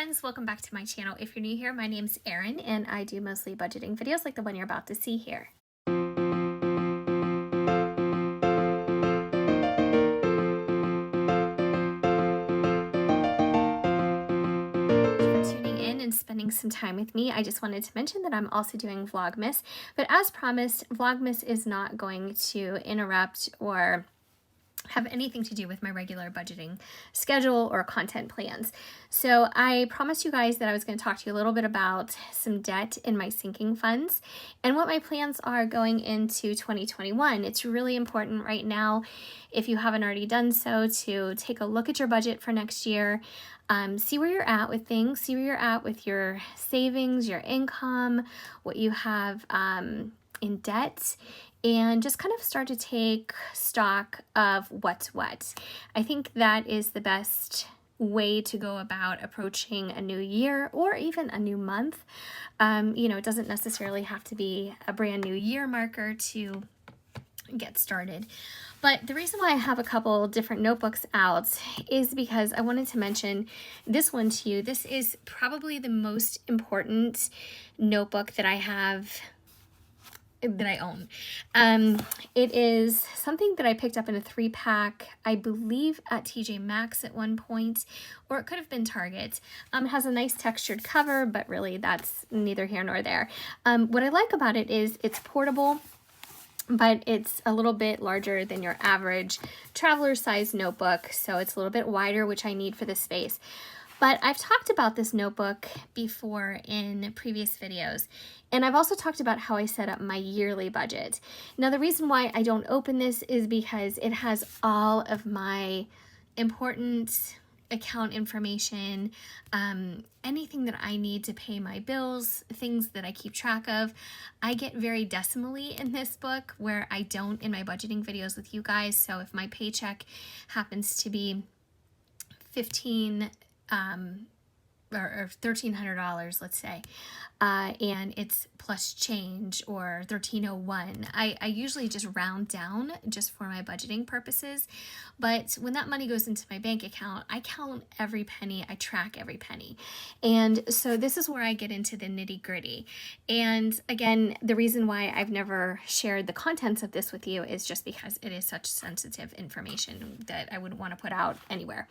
friends, welcome back to my channel. If you're new here, my name's Erin and I do mostly budgeting videos like the one you're about to see here. Spending some time with me. I just wanted to mention that I'm also doing Vlogmas, but as promised, Vlogmas is not going to interrupt or have anything to do with my regular budgeting schedule or content plans. So I promised you guys that I was going to talk to you a little bit about some debt in my sinking funds and what my plans are going into 2021. It's really important right now, if you haven't already done so, to take a look at your budget for next year. See where you're at with things, see where you're at with your savings, your income, what you have in debt, and just kind of start to take stock of what's what. I think that is the best way to go about approaching a new year or even a new month. It doesn't necessarily have to be a brand new year marker to get started. But the reason why I have a couple different notebooks out is because I wanted to mention this one to you. This is probably the most important notebook that I have, that I own. It is something that I picked up in a 3-pack, I believe at TJ Maxx at one point, or it could have been Target. It has a nice textured cover, but really that's neither here nor there. What I like about it is it's portable, but it's a little bit larger than your average traveler size notebook, so it's a little bit wider, which I need for this space. But I've talked about this notebook before in previous videos, and I've also talked about how I set up my yearly budget. Now, the reason why I don't open this is because it has all of my important account information, anything that I need to pay my bills, things that I keep track of. I get very decimally in this book, where I don't in my budgeting videos with you guys. So if my paycheck happens to be $1,500 or $1,300, let's say, and it's plus change, or 1301. I usually just round down just for my budgeting purposes. But when that money goes into my bank account, I count every penny, I track every penny. And so this is where I get into the nitty-gritty. And again, the reason why I've never shared the contents of this with you is just because it is such sensitive information that I wouldn't want to put out anywhere.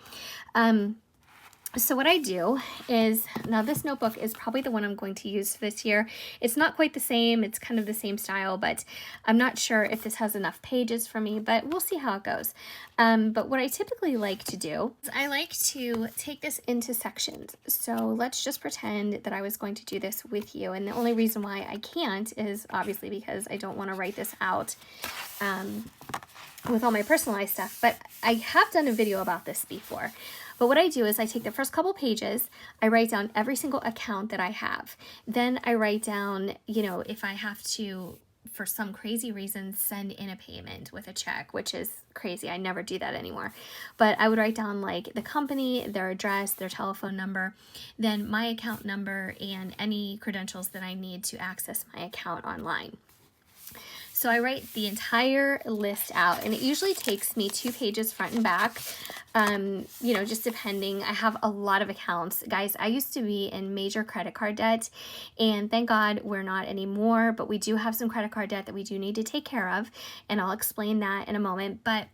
So what I do is, now this notebook is probably the one I'm going to use this year. It's not quite the same, it's kind of the same style, but I'm not sure if this has enough pages for me, but we'll see how it goes. But what I typically like to do is I like to take this into sections. So let's just pretend that I was going to do this with you, and the only reason why I can't is obviously because I don't want to write this out with all my personalized stuff, but I have done a video about this before. But what I do is I take the first couple pages, I write down every single account that I have. Then I write down, if I have to, for some crazy reason, send in a payment with a check, which is crazy. I never do that anymore. But I would write down like the company, their address, their telephone number, then my account number, and any credentials that I need to access my account online. So I write the entire list out, and it usually takes me 2 pages front and back, just depending. I have a lot of accounts. Guys, I used to be in major credit card debt, and thank God we're not anymore, but we do have some credit card debt that we do need to take care of, and I'll explain that in a moment. But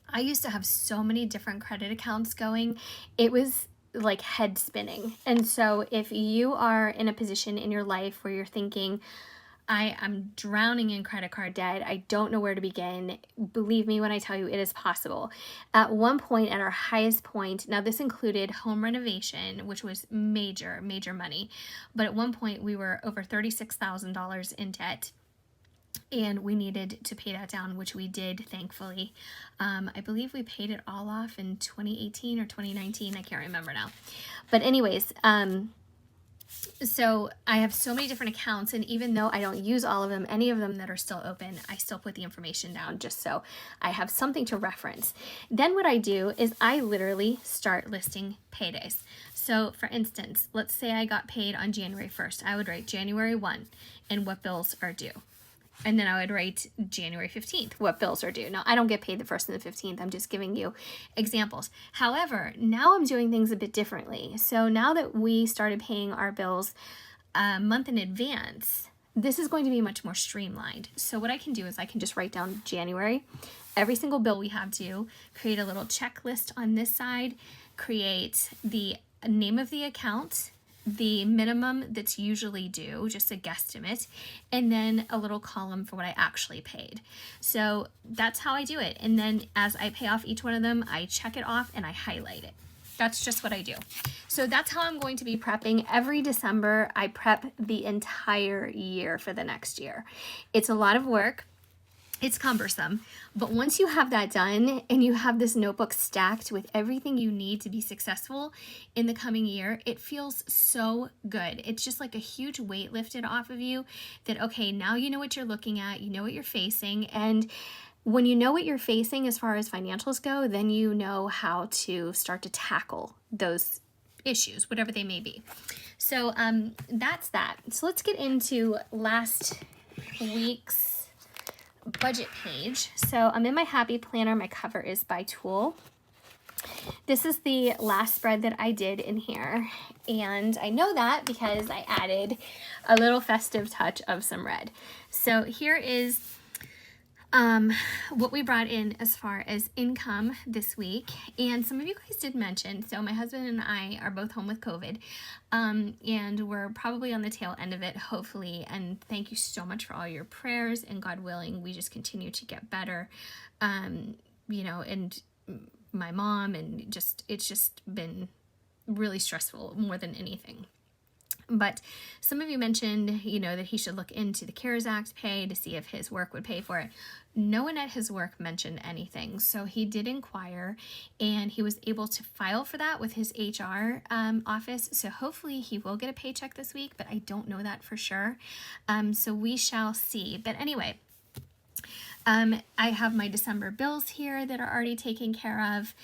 I used to have so many different credit accounts going. It was like head spinning. And so if you are in a position in your life where you're thinking, I'm drowning in credit card debt, I don't know where to begin, believe me when I tell you it is possible. At one point, at our highest point, now this included home renovation, which was major money, but at one point we were over $36,000 in debt, and we needed to pay that down, which we did, thankfully. I believe we paid it all off in 2018 or 2019, I can't remember now. But anyways, so I have so many different accounts, and even though I don't use all of them, any of them that are still open, I still put the information down just so I have something to reference. Then what I do is I literally start listing paydays. So for instance, let's say I got paid on January 1st. I would write January 1 and what bills are due. And then I would write January 15th, what bills are due. Now, I don't get paid the 1st and the 15th. I'm just giving you examples. However, now I'm doing things a bit differently. So now that we started paying our bills a month in advance, this is going to be much more streamlined. So what I can do is I can just write down January, every single bill we have due, create a little checklist on this side, create the name of the account, the minimum that's usually due, just a guesstimate, and then a little column for what I actually paid. So that's how I do it. And then as I pay off each one of them, I check it off and I highlight it. That's just what I do. So that's how I'm going to be prepping. Every December, I prep the entire year for the next year. It's a lot of work. It's cumbersome, but once you have that done and you have this notebook stacked with everything you need to be successful in the coming year, it feels so good. It's just like a huge weight lifted off of you that, okay, now you know what you're looking at, you know what you're facing, and when you know what you're facing as far as financials go, then you know how to start to tackle those issues, whatever they may be. So that's that. So let's get into last week's budget page. So I'm in my Happy Planner. My cover is by Tool. This is the last spread that I did in here, and I know that because I added a little festive touch of some red. So here is what we brought in as far as income this week. And some of you guys did mention, so my husband and I are both home with COVID, and we're probably on the tail end of it, hopefully. And thank you so much for all your prayers, and God willing, we just continue to get better, you know, and my mom, and just, it's just been really stressful more than anything. But some of you mentioned, you know, that he should look into the CARES Act pay to see if his work would pay for it. No one at his work mentioned anything. So he did inquire, and he was able to file for that with his HR office. So hopefully he will get a paycheck this week, but I don't know that for sure. So we shall see. But anyway, I have my December bills here that are already taken care of.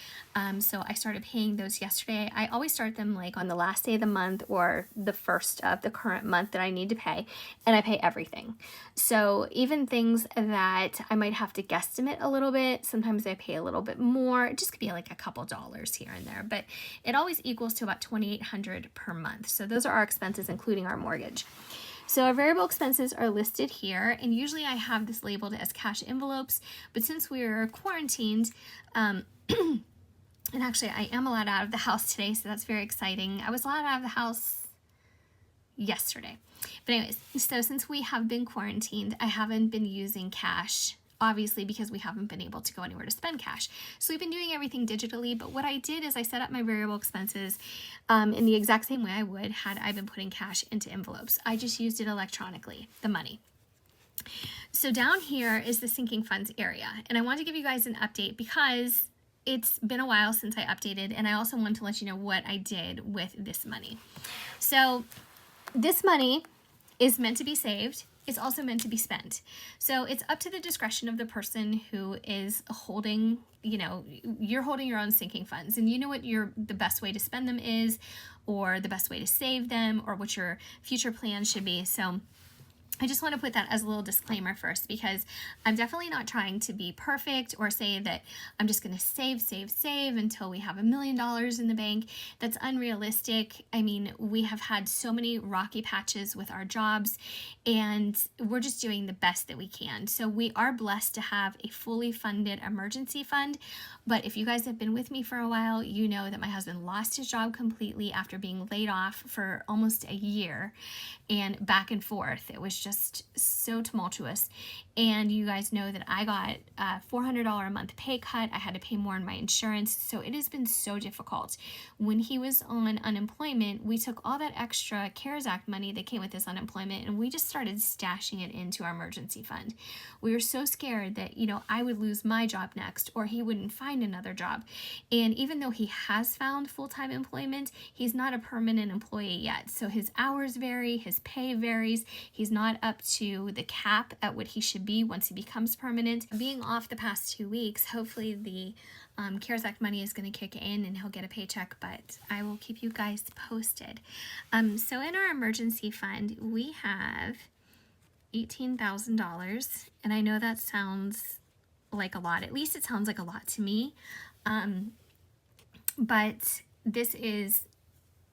So I started paying those yesterday. I always start them like on the last day of the month or the first of the current month that I need to pay, and I pay everything. So even things that I might have to guesstimate a little bit, sometimes I pay a little bit more. It just could be like a couple dollars here and there, but it always equals to about $2,800 per month. So those are our expenses, including our mortgage. So our variable expenses are listed here, and usually I have this labeled as cash envelopes, but since we're quarantined, and actually I am allowed out of the house today, so that's very exciting. I was allowed out of the house yesterday. But anyways, so since we have been quarantined, I haven't been using cash, obviously, because we haven't been able to go anywhere to spend cash. So we've been doing everything digitally, but what I did is I set up my variable expenses in the exact same way I would had I been putting cash into envelopes. I just used it electronically, the money. So down here is the sinking funds area, and I want to give you guys an update because it's been a while since I updated, and I also want to let you know what I did with this money. So this money is meant to be saved. It's also meant to be spent. So it's up to the discretion of the person who is holding, you know, you're holding your own sinking funds, and you know what the best way to spend them is, or the best way to save them, or what your future plans should be. So I just want to put that as a little disclaimer first, because I'm definitely not trying to be perfect or say that I'm just going to save until we have $1 million in the bank. That's unrealistic. I mean, we have had so many rocky patches with our jobs, and we're just doing the best that we can. So we are blessed to have a fully funded emergency fund. But if you guys have been with me for a while, you know that my husband lost his job completely after being laid off for almost a year, and back and forth. It was just so tumultuous. And you guys know that I got a $400 a month pay cut. I had to pay more in my insurance. So it has been so difficult. When he was on unemployment, we took all that extra CARES Act money that came with this unemployment, and we just started stashing it into our emergency fund. We were so scared that, you know, I would lose my job next, or he wouldn't find another job. And even though he has found full-time employment, he's not a permanent employee yet. So his hours vary, his pay varies. He's not up to the cap at what he should be once he becomes permanent. Being off the past 2 weeks, hopefully the CARES Act money is going to kick in and he'll get a paycheck, but I will keep you guys posted. So in our emergency fund, we have $18,000. And I know that sounds like a lot. At least it sounds like a lot to me. But this is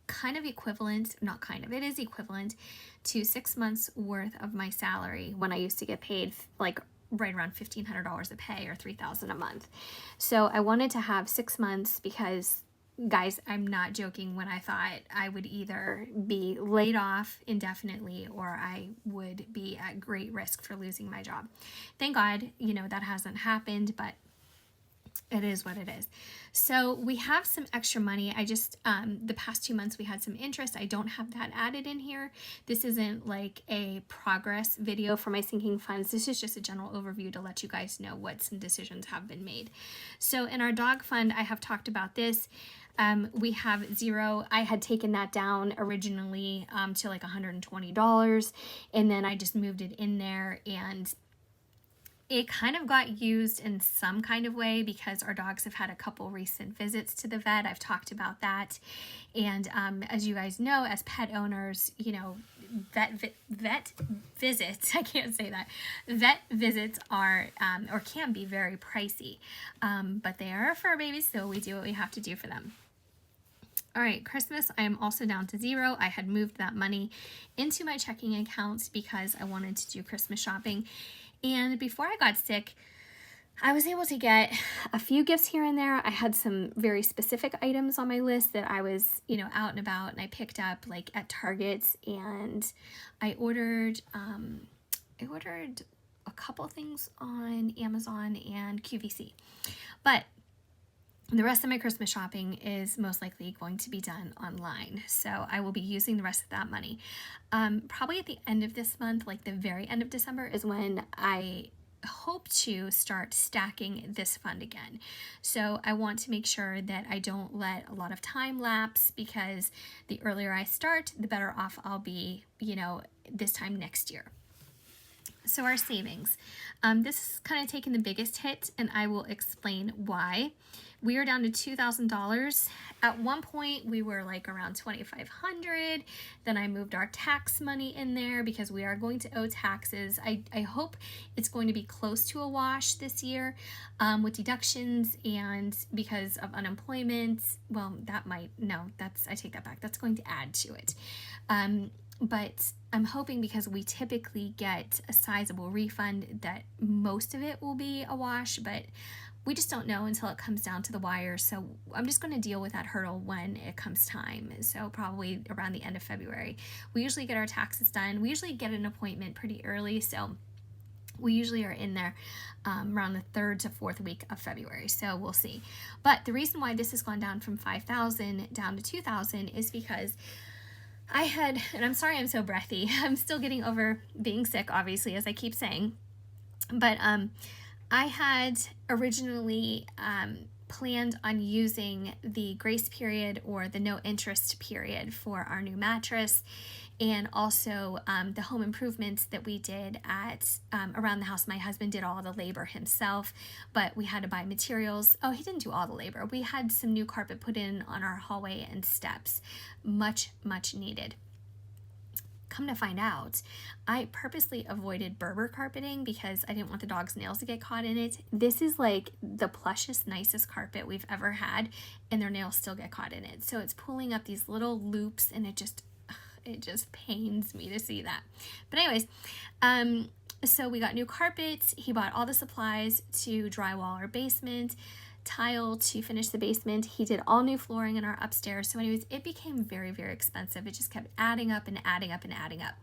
kind of equivalent, not kind of, it is equivalent to 6 months worth of my salary when I used to get paid like right around $1,500 a pay or $3,000 a month. So I wanted to have 6 months because, guys, I'm not joking when I thought I would either be laid off indefinitely or I would be at great risk for losing my job. Thank God, you know, that hasn't happened, but it is what it is. So we have some extra money. I just, the past 2 months we had some interest. I don't have that added in here. This isn't like a progress video for my sinking funds. This is just a general overview to let you guys know what some decisions have been made. So in our dog fund, I have talked about this. We have zero. I had taken that down originally to like $120, and then I just moved it in there, and it kind of got used in some kind of way because our dogs have had a couple recent visits to the vet. I've talked about that. And as you guys know, as pet owners, you know, vet visits, I can't say that, vet visits are or can be very pricey, but they are our fur babies, so we do what we have to do for them. All right, Christmas, I am also down to zero. I had moved that money into my checking account because I wanted to do Christmas shopping. And before I got sick, I was able to get a few gifts here and there. I had some very specific items on my list that I was, you know, out and about, and I picked up like at Target, and I ordered a couple things on Amazon and QVC. But the rest of my Christmas shopping is most likely going to be done online. So I will be using the rest of that money. Probably at the end of this month, like the very end of December, is when I hope to start stacking this fund again. So I want to make sure that I don't let a lot of time lapse, because the earlier I start, the better off I'll be, you know, this time next year. So our savings. This is kind of taking the biggest hit, and I will explain why. We are down to $2,000. At one point, we were like around $2,500. Then I moved our tax money in there because we are going to owe taxes. I hope it's going to be close to a wash this year with deductions, and because of unemployment. Well, that might, no, I take that back. That's going to add to it. But I'm hoping, because we typically get a sizable refund, that most of it will be a wash, but we just don't know until it comes down to the wire. So I'm just going to deal with that hurdle when it comes time. So probably around the end of February. We usually get our taxes done. We usually get an appointment pretty early, so we usually are in there around the 3rd to 4th week of February. So we'll see. But the reason why this has gone down from $5,000 down to $2,000 is because I had, and I'm sorry I'm so breathy, I'm still getting over being sick, obviously, as I keep saying, but I had originally planned on using the grace period or the no interest period for our new mattress, and also the home improvements that we did at around the house. My husband did all the labor himself, but we had to buy materials. Oh, he didn't do all the labor. We had some new carpet put in on our hallway and steps. Much needed. Come to find out, I purposely avoided Berber carpeting because I didn't want the dog's nails to get caught in it. This is like the plushest, nicest carpet we've ever had, and their nails still get caught in it. So it's pulling up these little loops, and it just pains me to see that. But anyways, so we got new carpets. He bought all the supplies to drywall our basement, tile to finish the basement. He did all new flooring in our upstairs. So anyways, it became very expensive. It just kept adding up and adding up and adding up.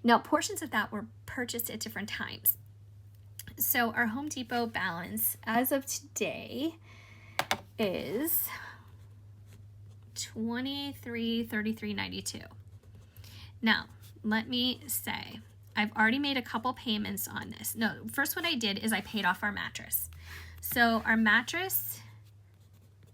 Now, portions of that were purchased at different times. So our Home Depot balance as of today is $23.33.92. Now, let me say, I've already made a couple payments on this. No, first what I did is I paid off our mattress. So our mattress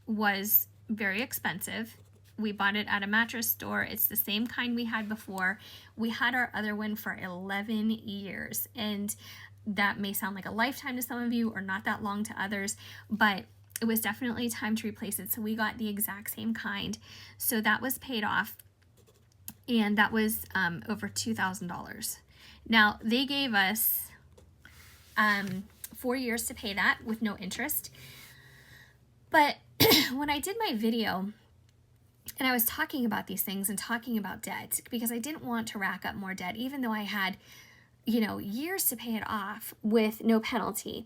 was very expensive. We bought it at a mattress store. It's the same kind we had before. We had our other one for 11 years, and that may sound like a lifetime to some of you or not that long to others, but it was definitely time to replace it. So we got the exact same kind. So that was paid off, and that was over $2,000. Now, they gave us 4 years to pay that with no interest. But when I did my video and I was talking about these things and talking about debt, because I didn't want to rack up more debt, even though I had, you know, years to pay it off with no penalty.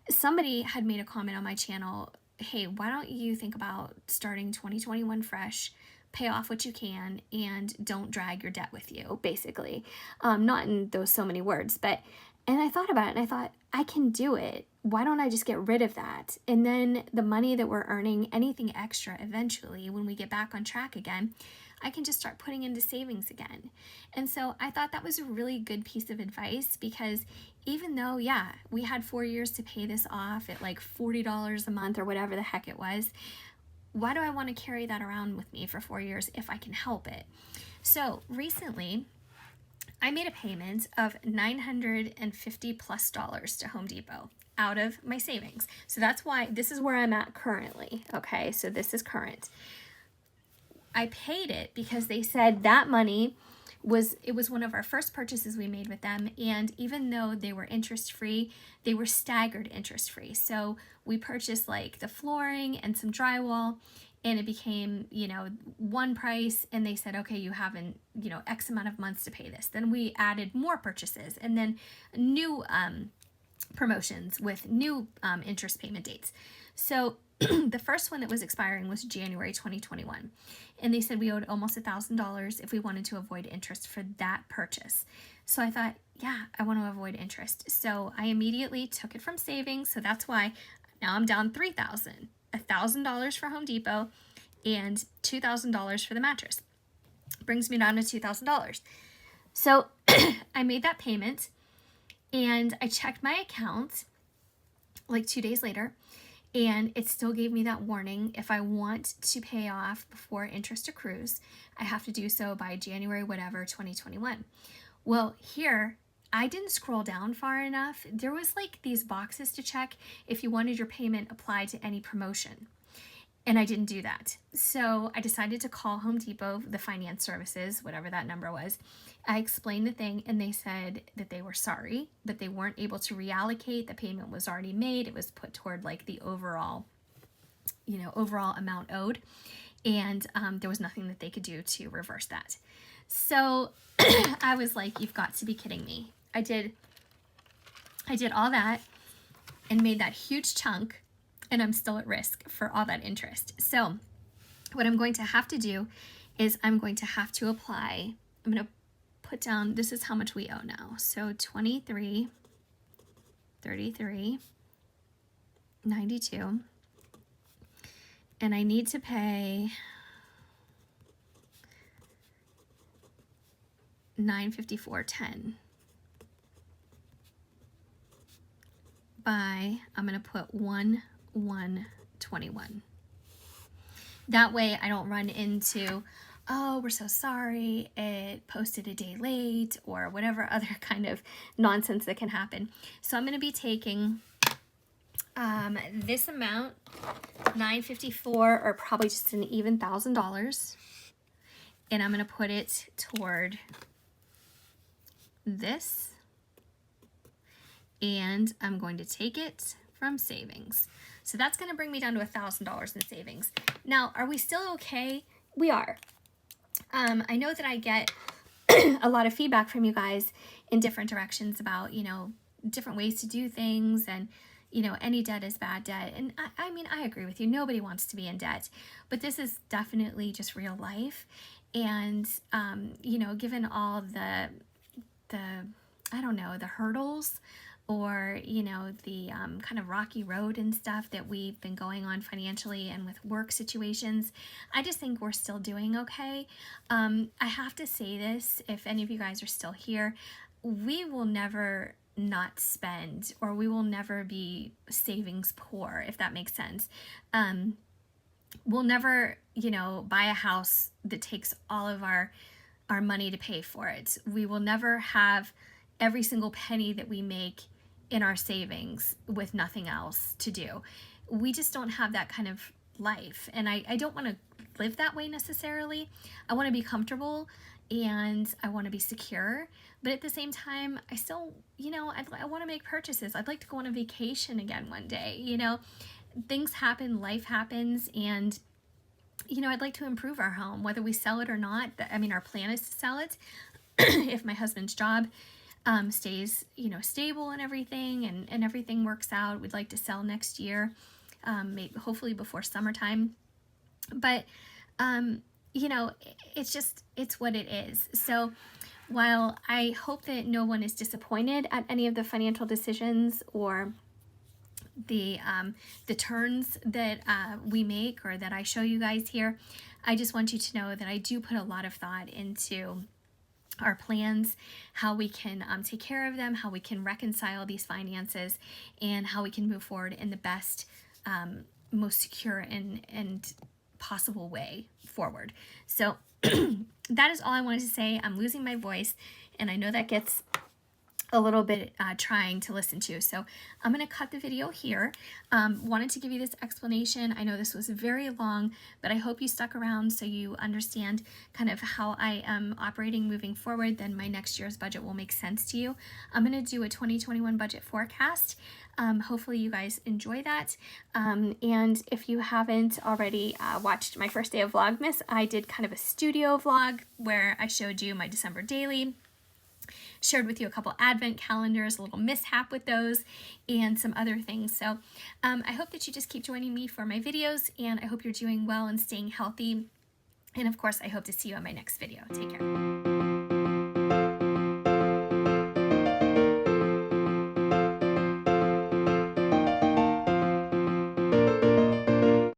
Somebody had made a comment on my channel, hey, why don't you think about starting 2021 fresh, pay off what you can, and don't drag your debt with you, basically. Not in those so many words, but, and I thought about it and I thought, I can do it. Why don't I just get rid of that? And then the money that we're earning, anything extra eventually, when we get back on track again, I can just start putting into savings again. And so I thought that was a really good piece of advice, because even though, yeah, we had 4 years to pay this off at like $40 a month or whatever the heck it was, why do I want to carry that around with me for 4 years if I can help it? So recently, I made a payment of $950+ to Home Depot out of my savings. So that's why this is where I'm at currently. Okay, so this is current. I paid it because they said that money was one of our first purchases we made with them, and even though they were interest free, they were staggered interest free. So we purchased like the flooring and some drywall, and it became, you know, one price, and they said, okay, you have you know, X amount of months to pay this. Then we added more purchases and then new promotions with new interest payment dates. So the first one that was expiring was January 2021. And they said we owed almost $1,000 if we wanted to avoid interest for that purchase. So I thought, yeah, I want to avoid interest. So I immediately took it from savings. So that's why now I'm down $3,000, $1,000 for Home Depot and $2,000 for the mattress. Brings me down to $2,000. So I made that payment and I checked my account like 2 days later, and it still gave me that warning. If I want to pay off before interest accrues, I have to do so by January whatever 2021. Well, here I didn't scroll down far enough. There was like these boxes to check if you wanted your payment applied to any promotion, and I didn't do that. So I decided to call Home Depot, the finance services, whatever that number was. I explained the thing, and they said that they were sorry, but they weren't able to reallocate. The payment was already made. It was put toward like the overall, you know, overall amount owed, and there was nothing that they could do to reverse that. So I was like, you've got to be kidding me. I did all that and made that huge chunk, and I'm still at risk for all that interest. So what I'm going to have to do is I'm going to have to apply. I'm going to put down, this is how much we owe now. So 23, 33, 92. And I need to pay $954.10 by, I'm going to put 1/1/21. That way I don't run into, oh, we're so sorry, it posted a day late, or whatever other kind of nonsense that can happen. So I'm going to be taking this amount, $954, or probably just an even $1,000, and I'm going to put it toward this, and I'm going to take it from savings. So that's going to bring me down to $1,000 in savings. Now, are we still okay? We are. I know that I get a lot of feedback from you guys in different directions about, you know, different ways to do things, and, you know, any debt is bad debt. And I mean, I agree with you. Nobody wants to be in debt, but this is definitely just real life. And, you know, given all the, I don't know, the hurdles, or, you know, the kind of rocky road and stuff that we've been going on financially and with work situations, I just think we're still doing okay. I have to say this, if any of you guys are still here, we will never not spend, or we will never be savings poor, if that makes sense. We'll never, you know, buy a house that takes all of our money to pay for it. We will never have every single penny that we make in our savings with nothing else to do. We just don't have that kind of life. And I don't want to live that way necessarily. I want to be comfortable and I want to be secure, but at the same time, I still, you know, I want to make purchases. I'd like to go on a vacation again one day. You know, things happen, life happens, and you know, I'd like to improve our home, whether we sell it or not. I mean, our plan is to sell it if my husband's job stays, you know, stable and everything, and everything works out. We'd like to sell next year, maybe hopefully before summertime. But you know, it's what it is. So while I hope that no one is disappointed at any of the financial decisions or the turns that we make or that I show you guys here, I just want you to know that I do put a lot of thought into our plans, how we can take care of them, how we can reconcile these finances, and how we can move forward in the best, most secure and possible way forward. So that is all I wanted to say. I'm losing my voice, and I know that gets a little bit trying to listen to. So I'm going to cut the video here. Wanted to give you this explanation. I know this was very long, but I hope you stuck around so you understand kind of how I am operating moving forward. Then my next year's budget will make sense to you. I'm going to do a 2021 budget forecast. Hopefully you guys enjoy that. And if you haven't already watched my first day of Vlogmas, I did kind of a studio vlog where I showed you my December daily, shared with you a couple advent calendars, a little mishap with those, and some other things. So I hope that you just keep joining me for my videos, and I hope you're doing well and staying healthy. And of course, I hope to see you on my next video. Take care.